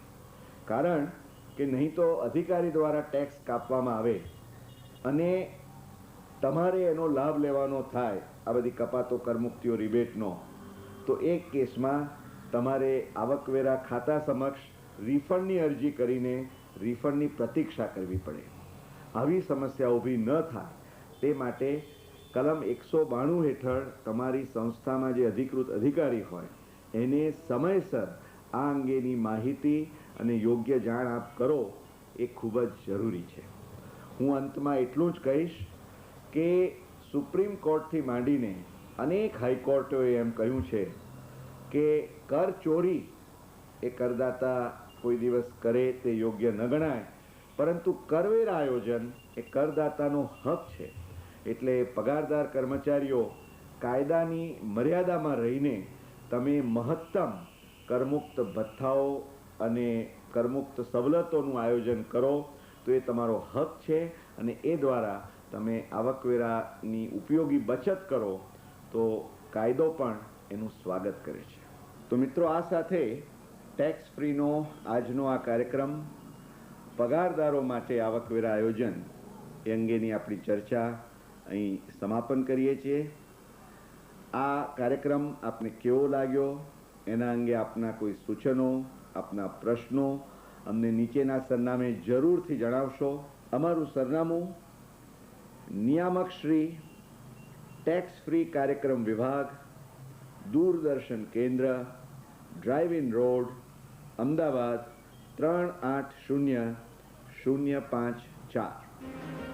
કારણ કે નહીં તો અધિકારી દ્વારા ટેક્સ કાપવામાં આવે અને તમારે એનો લાભ લેવાનો થાય આ બધી કપાતો, કરમુક્તિઓ, રિબેટનો, તો એ કેસમાં તમારે આવકવેરા ખાતા સમક્ષ રિફંડની અરજી કરીને રિફંડની પ્રતીક્ષા કરવી પડે. આવી સમસ્યા ઊભી ન થાય તે માટે કલમ 192 હેઠળ તમારી સંસ્થામાં જે અધિકૃત અધિકારી હોય એને સમયસર આ અંગેની માહિતી અને યોગ્ય જાણ આપ કરો એ ખૂબ જ જરૂરી છે. હું અંતમાં એટલું જ કહીશ કે સુપ્રીમ કોર્ટથી માંડીને અનેક હાઈકોર્ટોએ એમ કહ્યું છે કે કર ચોરી એ કરદાતા કોઈ દિવસ કરે તે યોગ્ય ન ગણાય, પરંતુ કરવેરા આયોજન એ કરદાતાનો હક છે. એટલે પગારદાર કર્મચારીઓ કાયદાની મર્યાદામાં રહીને તમે મહત્તમ કરમુક્ત ભથ્થાઓ અને કરમુક્ત સવલતોનું આયોજન કરો તો એ તમારો હક છે, અને એ દ્વારા તમે આવકવેરાની ઉપયોગી બચત કરો તો કાયદો પણ એનું સ્વાગત કરે છે. તો મિત્રો, આ સાથે ટેક્સ ફ્રીનો આજનો આ કાર્યક્રમ પગારદારો માટે આવકવેરા આયોજન એ અંગેની આપણી ચર્ચા અહીં સમાપન કરીએ છીએ. આ કાર્યક્રમ આપને કેવો લાગ્યો એના અંગે આપના કોઈ સૂચનો, આપના પ્રશ્નો અમને નીચેના સરનામે જરૂરથી જણાવશો. અમારું સરનામું નિયામક શ્રી, ટેક્સ ફ્રી કાર્યક્રમ વિભાગ, દૂરદર્શન કેન્દ્ર, ડ્રાઇવ ઇન રોડ, અમદાવાદ 380054.